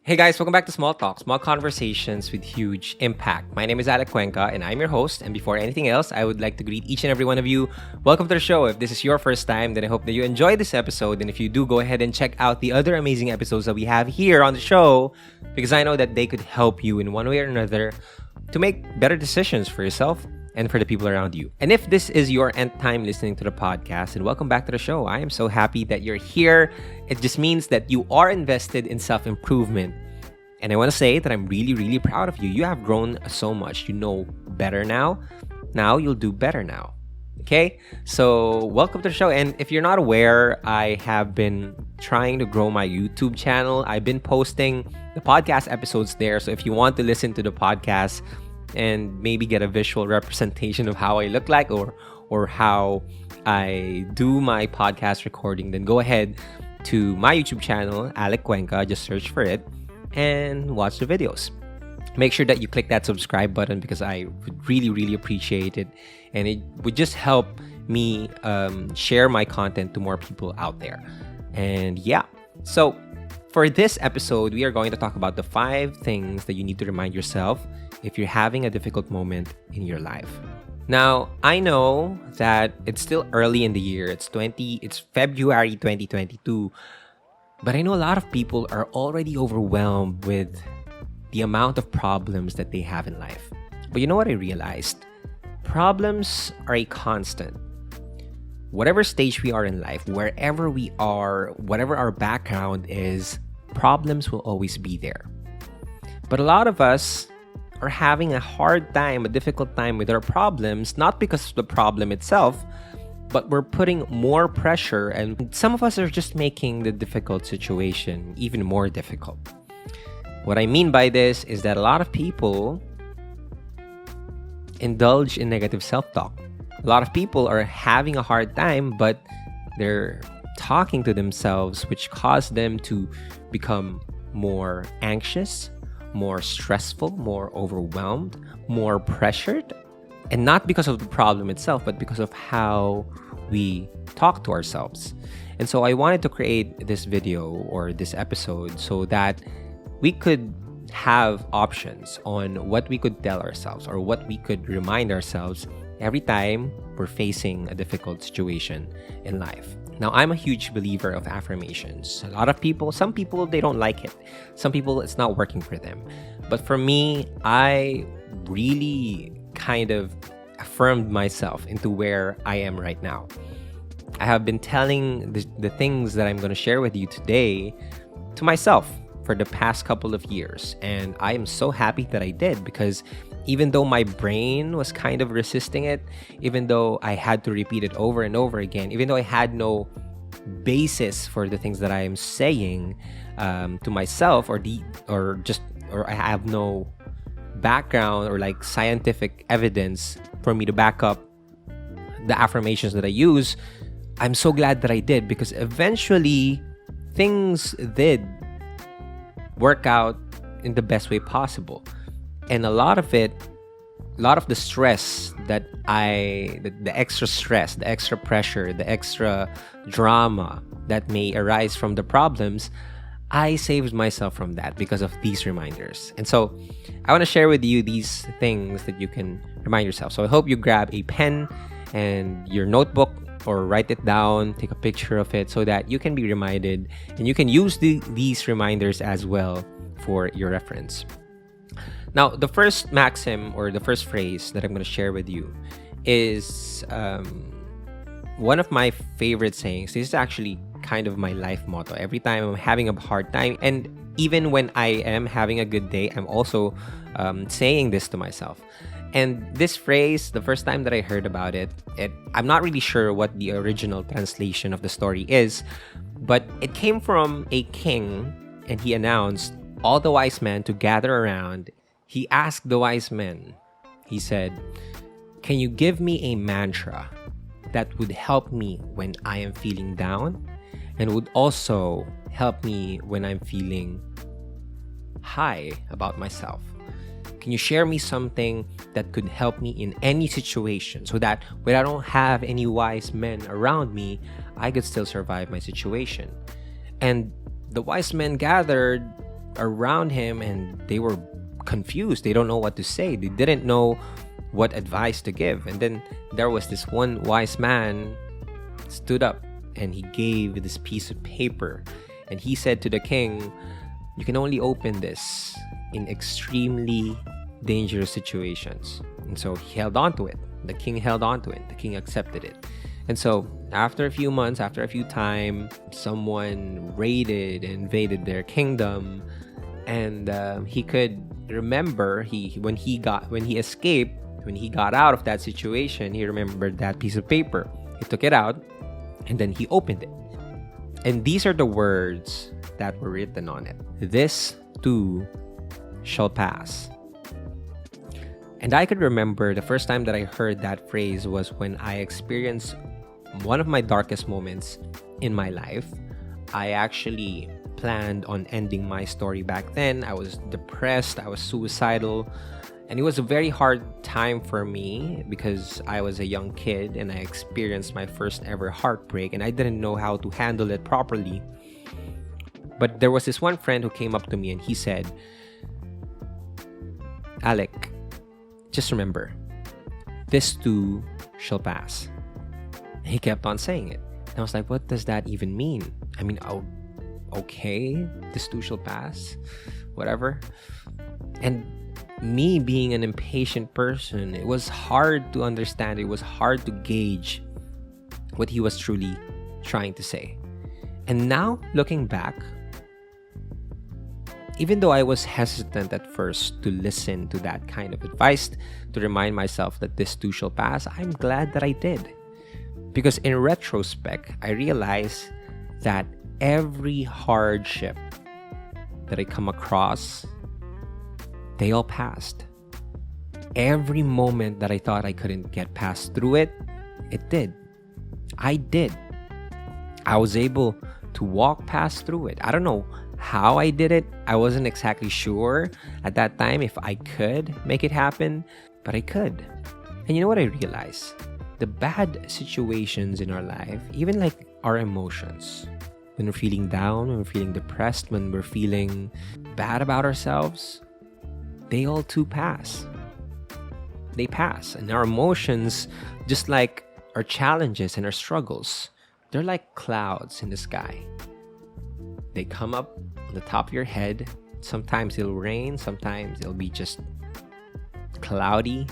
Hey guys, welcome back to Small Talk, small conversations with huge impact. My name is Alec Cuenca and I'm your host. And before anything else, I would like to greet each and every one of you. Welcome to the show. If this is your first time, then I hope that you enjoyed this episode. And if you do, go ahead and check out the other amazing episodes that we have here on the show, because I know that they could help you in one way or another to make better decisions for yourself and for the people around you. And if this is your nth time listening to the podcast, and welcome back to the show. I am so happy that you're here. It just means that you are invested in self-improvement. And I want to say that I'm really, really proud of you. You have grown so much. You know better now. Now you'll do better now. Okay? So welcome to the show. And if you're not aware, I have been trying to grow my YouTube channel. I've been posting the podcast episodes there. So if you want to listen to the podcast and maybe get a visual representation of how I look like or how I do my podcast recording, then go ahead to my YouTube channel, Alec Cuenca. Just search for it and watch the videos. Make sure that you click that subscribe button because I would really, really appreciate it. And it would just help me share my content to more people out there. And yeah, so for this episode, we are going to talk about the 5 things that you need to remind yourself if you're having a difficult moment in your life. Now, I know that it's still early in the year. It's February 2022. But I know a lot of people are already overwhelmed with the amount of problems that they have in life. But you know what I realized? Problems are a constant. Whatever stage we are in life, wherever we are, whatever our background is, problems will always be there. But a lot of us are having a hard time, a difficult time with our problems, not because of the problem itself, but we're putting more pressure, and some of us are just making the difficult situation even more difficult. What I mean by this is that a lot of people indulge in negative self-talk. A lot of people are having a hard time, but they're talking to themselves, which cause them to become more anxious, more stressful, more overwhelmed, more pressured. And not because of the problem itself, but because of how we talk to ourselves. And so I wanted to create this video or this episode so that we could have options on what we could tell ourselves or what we could remind ourselves every time we're facing a difficult situation in life. Now, I'm a huge believer of affirmations. A lot of people, some people, they don't like it. Some people, it's not working for them. But for me, I really kind of affirmed myself into where I am right now. I have been telling the things that I'm going to share with you today to myself for the past couple of years. And I am so happy that I did, because even though my brain was kind of resisting it, even though I had to repeat it over and over again, even though I had no basis for the things that I am saying to myself, or I have no background or like scientific evidence for me to back up the affirmations that I use, I'm so glad that I did, because eventually things did work out in the best way possible. And a lot of the stress the extra stress, the extra pressure, the extra drama that may arise from the problems, I saved myself from that because of these reminders. And so I want to share with you these things that you can remind yourself. So I hope you grab a pen and your notebook or write it down, take a picture of it so that you can be reminded, and you can use these reminders as well for your reference. Now, the first maxim or the first phrase that I'm going to share with you is one of my favorite sayings. This is actually kind of my life motto. Every time I'm having a hard time, and even when I am having a good day, I'm also saying this to myself. And this phrase, the first time that I heard about it, I'm not really sure what the original translation of the story is, but it came from a king, and he announced all the wise men to gather around. He asked the wise men, he said, "Can you give me a mantra that would help me when I am feeling down and would also help me when I'm feeling high about myself? Can you share me something that could help me in any situation so that when I don't have any wise men around me, I could still survive my situation?" And the wise men gathered around him and they were confused. They don't know what to say. They didn't know what advice to give. And then there was this one wise man stood up and he gave this piece of paper and he said to the king, you can only open this in extremely dangerous situations. And so he held on to it. The king held on to it. The king accepted it. And so after a few months, after a few time, someone raided and invaded their kingdom, and he could remember when he escaped, when he got out of that situation, he remembered that piece of paper. He took it out and then he opened it. And these are the words that were written on it. This too shall pass. And I could remember the first time that I heard that phrase was when I experienced one of my darkest moments in my life. I actually planned on ending my story back then. I was depressed, I was suicidal, and it was a very hard time for me because I was a young kid and I experienced my first ever heartbreak and I didn't know how to handle it properly. But there was this one friend who came up to me and he said, Alec, just remember, this too shall pass. And he kept on saying it. And I was like, what does that even mean? I mean, oh, okay, this too shall pass, whatever. And me being an impatient person, it was hard to understand. It was hard to gauge what he was truly trying to say. And now, looking back, even though I was hesitant at first to listen to that kind of advice, to remind myself that this too shall pass, I'm glad that I did. Because in retrospect, I realized that every hardship that I come across, they all passed. Every moment that I thought I couldn't get past through it, it did. I did. I was able to walk past through it. I don't know how I did it. I wasn't exactly sure at that time if I could make it happen, but I could. And you know what I realized? The bad situations in our life, even like our emotions, when we're feeling down, when we're feeling depressed, when we're feeling bad about ourselves, they all too pass. They pass. And our emotions, just like our challenges and our struggles, they're like clouds in the sky. They come up on the top of your head. Sometimes it'll rain, sometimes it'll be just cloudy.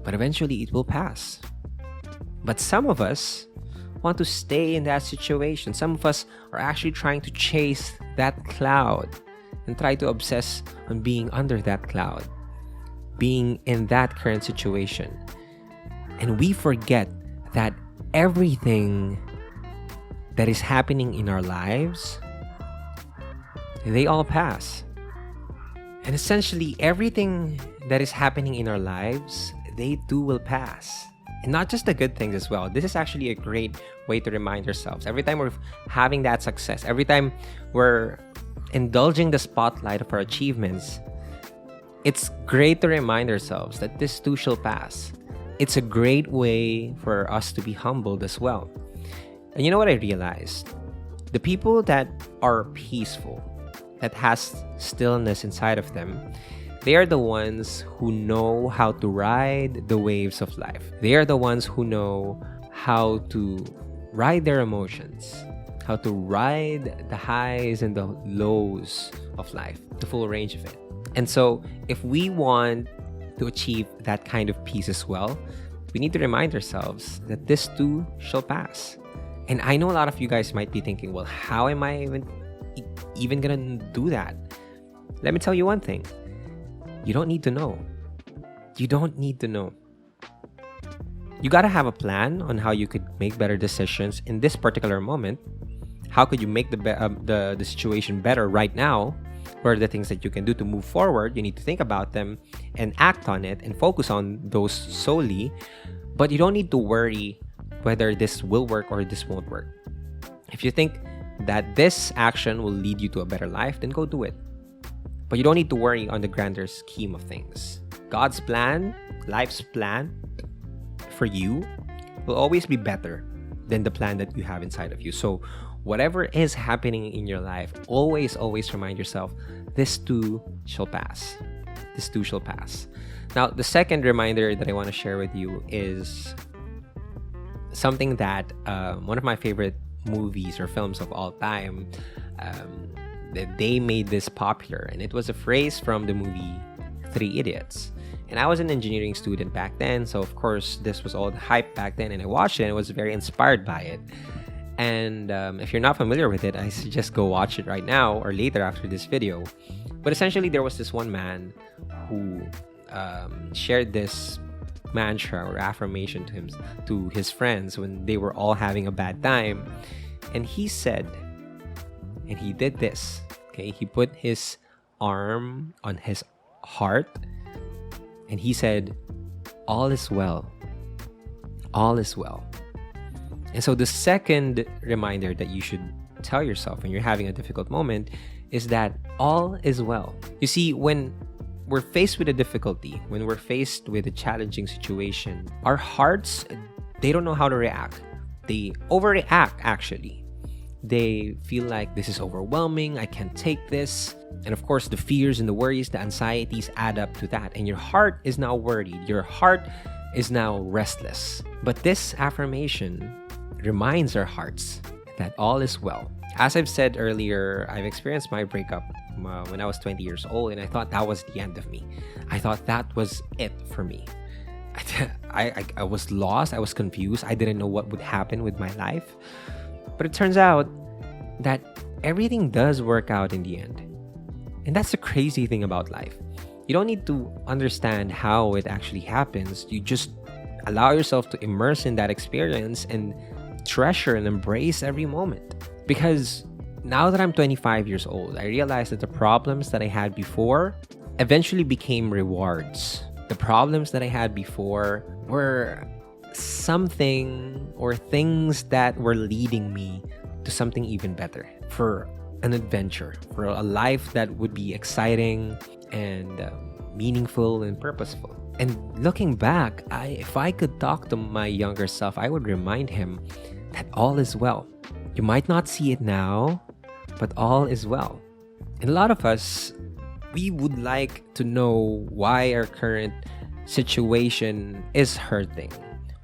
But eventually it will pass. But some of us want to stay in that situation. Some of us are actually trying to chase that cloud and try to obsess on being under that cloud, being in that current situation. And we forget that everything that is happening in our lives, they all pass. And essentially, everything that is happening in our lives, they too will pass. And not just the good things as well. This is actually a great way to remind ourselves. Every time we're having that success, every time we're indulging the spotlight of our achievements, it's great to remind ourselves that this too shall pass. It's a great way for us to be humbled as well. And you know what I realized? The people that are peaceful, that has stillness inside of them, they are the ones who know how to ride the waves of life. They are the ones who know how to ride their emotions, how to ride the highs and the lows of life, the full range of it. And so if we want to achieve that kind of peace as well, we need to remind ourselves that this too shall pass. And I know a lot of you guys might be thinking, well, how am I even gonna do that? Let me tell you one thing. You don't need to know. You don't need to know. You gotta have a plan on how you could make better decisions in this particular moment. How could you make the situation better right now? What are the things that you can do to move forward? You need to think about them and act on it and focus on those solely. But you don't need to worry whether this will work or this won't work. If you think that this action will lead you to a better life, then go do it. But you don't need to worry on the grander scheme of things. God's plan, life's plan for you will always be better than the plan that you have inside of you. So whatever is happening in your life, always remind yourself, this too shall pass. This too shall pass. Now, the second reminder that I want to share with you is something that one of my favorite movies or films of all time, that they made this popular, and it was a phrase from the movie Three Idiots. And I was an engineering student back then, so of course this was all the hype back then, and I watched it and I was very inspired by it. And if you're not familiar with it, I suggest go watch it right now or later after this video. But essentially, there was this one man who shared this mantra or affirmation to his friends when they were all having a bad time. And he said, and he did this, okay? He put his arm on his heart and he said, all is well. All is well. And so the second reminder that you should tell yourself when you're having a difficult moment is that all is well. You see, when we're faced with a difficulty, when we're faced with a challenging situation, our hearts, they don't know how to react. They overreact, actually. They feel like this is overwhelming, I can't take this. And of course, the fears and the worries, the anxieties add up to that. And your heart is now worried. Your heart is now restless. But this affirmation reminds our hearts that all is well. As I've said earlier, I've experienced my breakup when I was 20 years old, and I thought that was the end of me. I thought that was it for me. I was lost. I was confused. I didn't know what would happen with my life. But it turns out that everything does work out in the end. And that's the crazy thing about life. You don't need to understand how it actually happens. You just allow yourself to immerse in that experience and treasure and embrace every moment. Because now that I'm 25 years old, I realized that the problems that I had before eventually became rewards. The problems that I had before were something or things that were leading me to something even better, for an adventure, for a life that would be exciting and meaningful and purposeful. And looking back, if I could talk to my younger self, I would remind him that all is well. You might not see it now, but all is well. And a lot of us, we would like to know why our current situation is hurting.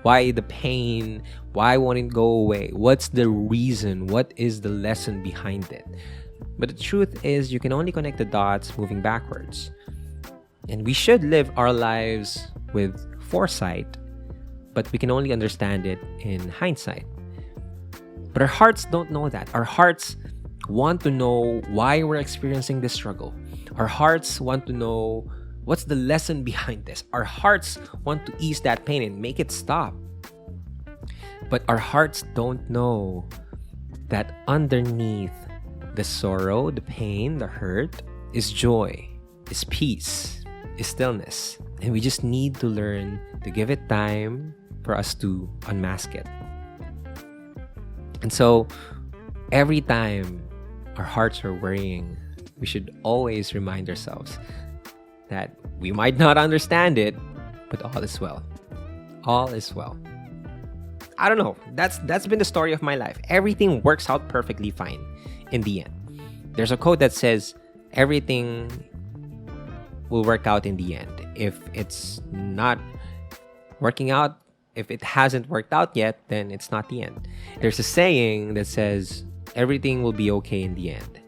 Why the pain? Why won't it go away? What's the reason? What is the lesson behind it? But the truth is, you can only connect the dots moving backwards. And we should live our lives with foresight, but we can only understand it in hindsight. But our hearts don't know that. Our hearts want to know why we're experiencing this struggle. Our hearts want to know what's the lesson behind this. Our hearts want to ease that pain and make it stop. But our hearts don't know that underneath the sorrow, the pain, the hurt is joy, is peace, is stillness. And we just need to learn to give it time for us to unmask it. And so every time our hearts are worrying, we should always remind ourselves that we might not understand it, but all is well. All is well. I don't know. That's been the story of my life. Everything works out perfectly fine in the end. There's a quote that says, everything will work out in the end. If it's not working out, if it hasn't worked out yet, then it's not the end. There's a saying that says, everything will be okay in the end.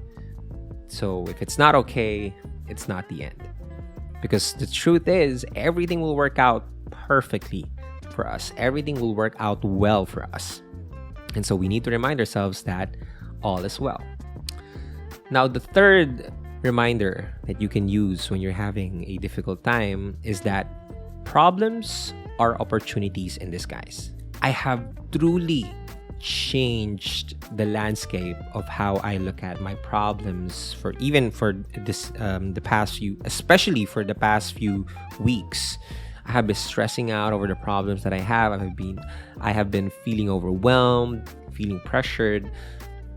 So if it's not okay, it's not the end. Because the truth is, everything will work out perfectly for us. Everything will work out well for us. And so we need to remind ourselves that all is well. Now, the third reminder that you can use when you're having a difficult time is that problems are opportunities in disguise. I have truly changed the landscape of how I look at my problems for this the past few, especially for the past few weeks. I have been stressing out over the problems that I have. I have been feeling overwhelmed, feeling pressured.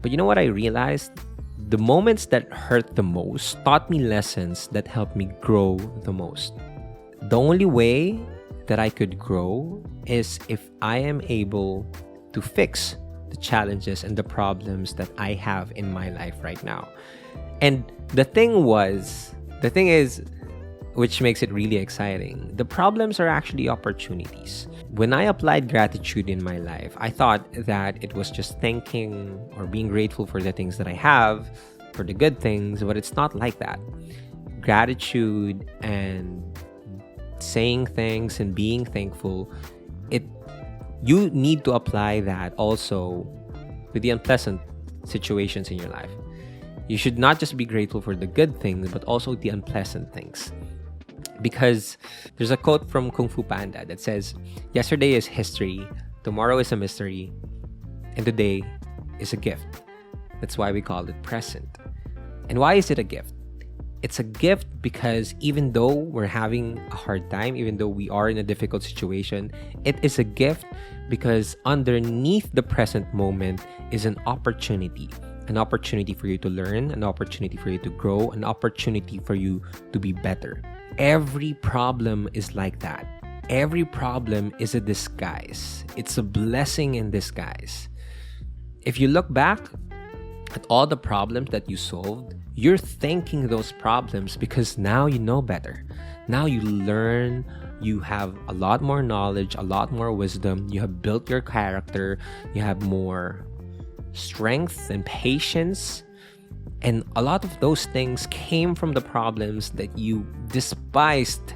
But you know what I realized? The moments that hurt the most taught me lessons that helped me grow the most. The only way that I could grow is if I am able to fix the the challenges and the problems that I have in my life right now. And the thing is, which makes it really exciting, the problems are actually opportunities. When I applied gratitude in my life, I thought that it was just thanking or being grateful for the things that I have, for the good things, but it's not like that. Gratitude and saying things and being thankful, you need to apply that also with the unpleasant situations in your life. You should not just be grateful for the good things, but also the unpleasant things. Because there's a quote from Kung Fu Panda that says, yesterday is history, tomorrow is a mystery, and today is a gift. That's why we call it present. And why is it a gift? It's a gift because even though we're having a hard time, even though we are in a difficult situation, it is a gift because underneath the present moment is an opportunity for you to learn, an opportunity for you to grow, an opportunity for you to be better. Every problem is like that. Every problem is a disguise. It's a blessing in disguise. If you look back at all the problems that you solved, you're thanking those problems because now you know better. Now you learn, you have a lot more knowledge, a lot more wisdom, you have built your character, you have more strength and patience. And a lot of those things came from the problems that you despised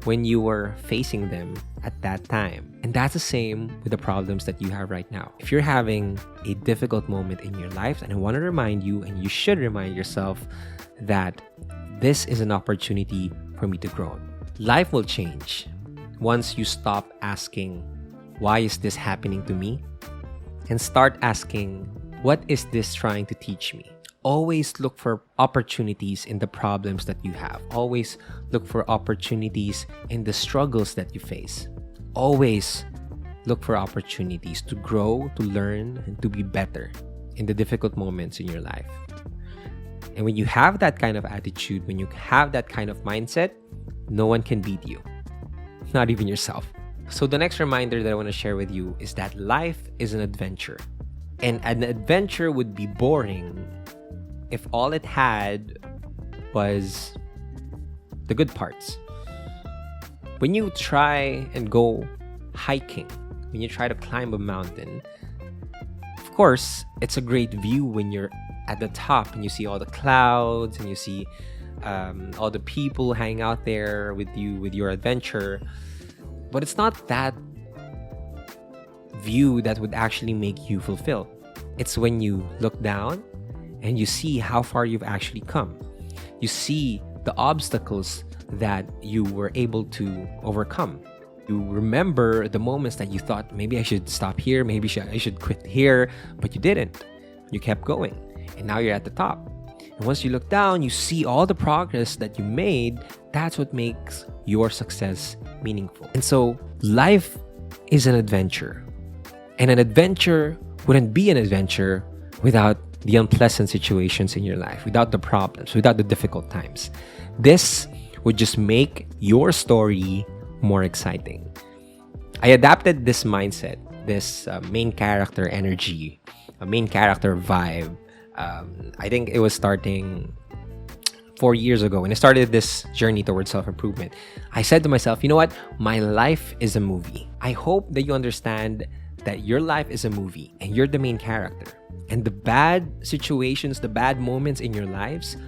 when you were facing them at that time. And that's the same with the problems that you have right now. If you're having a difficult moment in your life, and I want to remind you, and you should remind yourself, that this is an opportunity for me to grow. Life will change once you stop asking, why is this happening to me? And start asking, what is this trying to teach me? Always look for opportunities in the problems that you have. Always look for opportunities in the struggles that you face. Always look for opportunities to grow, to learn, and to be better in the difficult moments in your life. And when you have that kind of attitude, when you have that kind of mindset, no one can beat you, not even yourself. So the next reminder that I want to share with you is that life is an adventure. And an adventure would be boring if all it had was the good parts. When you try and go hiking, when you try to climb a mountain, of course, it's a great view when you're at the top and you see all the clouds and you see all the people hang out there with you with your adventure. But it's not that view that would actually make you fulfilled. It's when you look down and you see how far you've actually come. You see the obstacles that you were able to overcome. You remember the moments that you thought, maybe I should stop here, maybe I should quit here, but you didn't. You kept going, and now you're at the top. And once you look down, you see all the progress that you made. That's what makes your success meaningful. And so life is an adventure. And an adventure wouldn't be an adventure without the unpleasant situations in your life, without the problems, without the difficult times. This would just make your story more exciting. I adapted this mindset, this main character energy, a main character vibe. I think it was starting 4 years ago when I started this journey towards self-improvement. I said to myself, you know what? My life is a movie. I hope that you understand that your life is a movie and you're the main character. And the bad situations, the bad moments in your lives,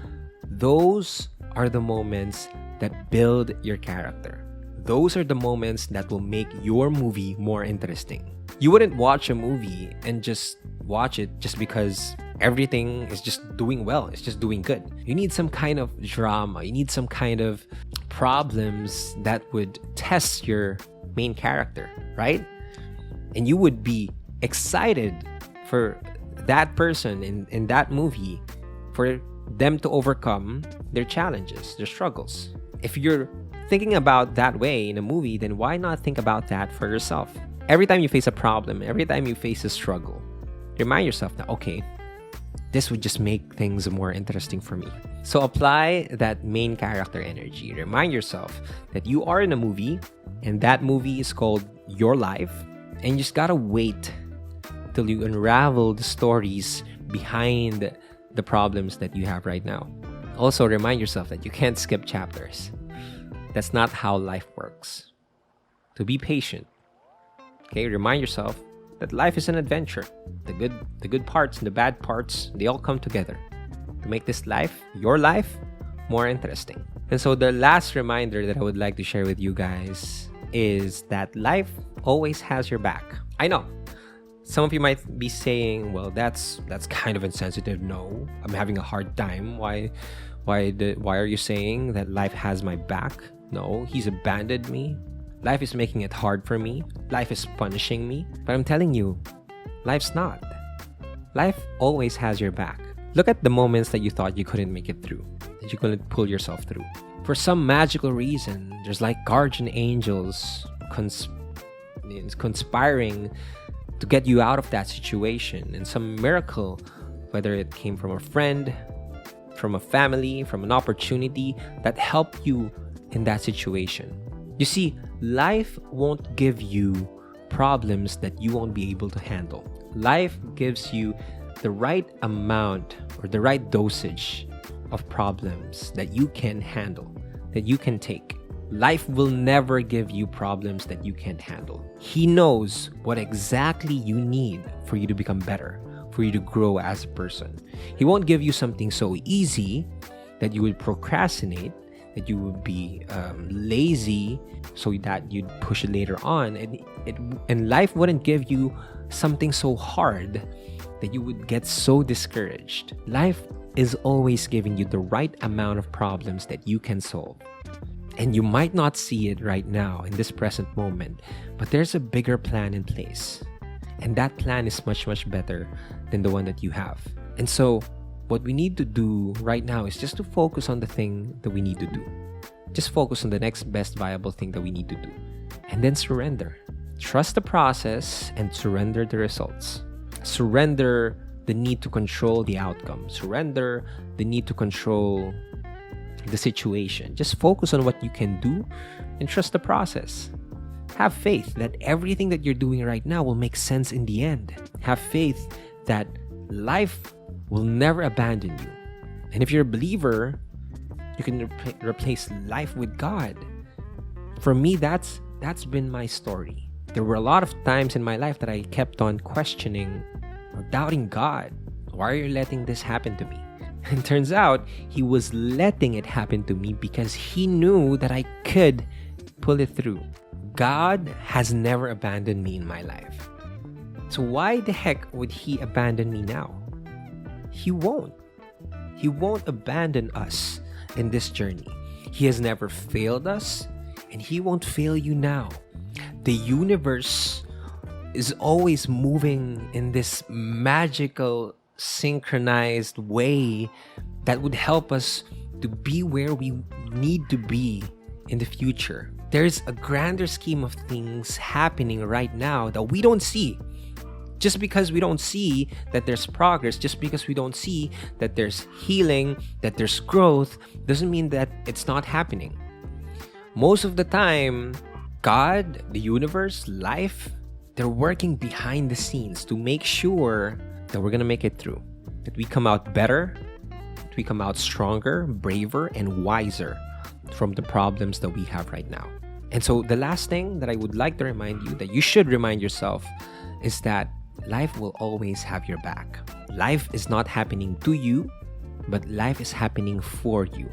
those are the moments that build your character. Those are the moments that will make your movie more interesting. You wouldn't watch a movie and just watch it just because everything is just doing well. It's just doing good. You need some kind of drama. You need some kind of problems that would test your main character, right? And you would be excited for that person in that movie, for them to overcome their challenges, their struggles. If you're thinking about that way in a movie, then why not think about that for yourself? Every time you face a problem, every time you face a struggle, remind yourself that, okay, this would just make things more interesting for me. So apply that main character energy. Remind yourself that you are in a movie, and that movie is called your life, and you just gotta wait until you unravel the stories behind the problems that you have right now. Also, remind yourself that you can't skip chapters. That's not how life works. To be patient. Okay, remind yourself that life is an adventure. The good parts and the bad parts, they all come together to make this life, your life, more interesting. And so the last reminder that I would like to share with you guys is that life always has your back. I know some of you might be saying, well, that's kind of insensitive. No, I'm having a hard time. Why are you saying that life has my back? No, he's abandoned me. Life is making it hard for me. Life is punishing me. But I'm telling you, life's not. Life always has your back. Look at the moments that you thought you couldn't make it through, that you couldn't pull yourself through. For some magical reason, there's like guardian angels conspiring to get you out of that situation. And some miracle, whether it came from a friend, from a family, from an opportunity that helped you in that situation. You see, life won't give you problems that you won't be able to handle. Life gives you the right amount or the right dosage of problems that you can handle, that you can take. Life will never give you problems that you can't handle. He knows what exactly you need for you to become better, for you to grow as a person. He won't give you something so easy that you would procrastinate, that you would be lazy, so that you'd push it later on. And life wouldn't give you something so hard that you would get so discouraged. Life is always giving you the right amount of problems that you can solve. And you might not see it right now in this present moment, but there's a bigger plan in place. And that plan is much, much better than the one that you have. And so what we need to do right now is just to focus on the thing that we need to do. Just focus on the next best viable thing that we need to do. And then surrender. Trust the process and surrender the results. Surrender the need to control the outcome. Surrender the need to control the situation. Just focus on what you can do and trust the process. Have faith that everything that you're doing right now will make sense in the end. Have faith that life will never abandon you. And if you're a believer, you can replace life with God. For me, that's been my story. There were a lot of times in my life that I kept on questioning or doubting God. Why are you letting this happen to me? And turns out he was letting it happen to me because he knew that I could pull it through. God has never abandoned me in my life. So why the heck would he abandon me now? He won't. He won't abandon us in this journey. He has never failed us, and he won't fail you now. The universe is always moving in this magical, synchronized way that would help us to be where we need to be in the future. There's a grander scheme of things happening right now that we don't see. Just because we don't see that there's progress, just because we don't see that there's healing, that there's growth, doesn't mean that it's not happening. Most of the time, God, the universe, life, they're working behind the scenes to make sure that we're gonna make it through. That we come out better, that we come out stronger, braver, and wiser from the problems that we have right now. And so the last thing that I would like to remind you, that you should remind yourself, is that life will always have your back. Life is not happening to you, but life is happening for you.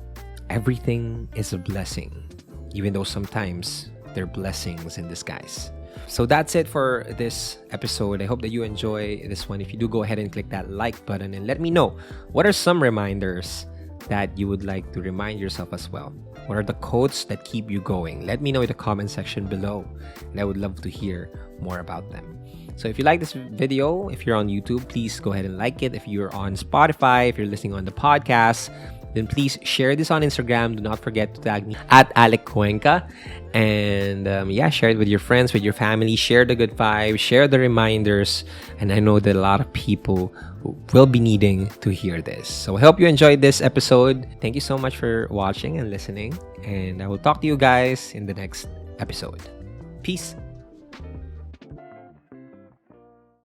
Everything is a blessing, even though sometimes they're blessings in disguise. So that's it for this episode. I hope that you enjoy this one. If you do, go ahead and click that like button and let me know what are some reminders that you would like to remind yourself as well. What are the quotes that keep you going? Let me know in the comment section below, and I would love to hear more about them. So if you like this video, if you're on YouTube, please go ahead and like it. If you're on Spotify, if you're listening on the podcast, then please share this on Instagram. Do not forget to tag me at Alec Cuenca. And share it with your friends, with your family. Share the good vibes, share the reminders. And I know that a lot of people will be needing to hear this. So I hope you enjoyed this episode. Thank you so much for watching and listening. And I will talk to you guys in the next episode. Peace.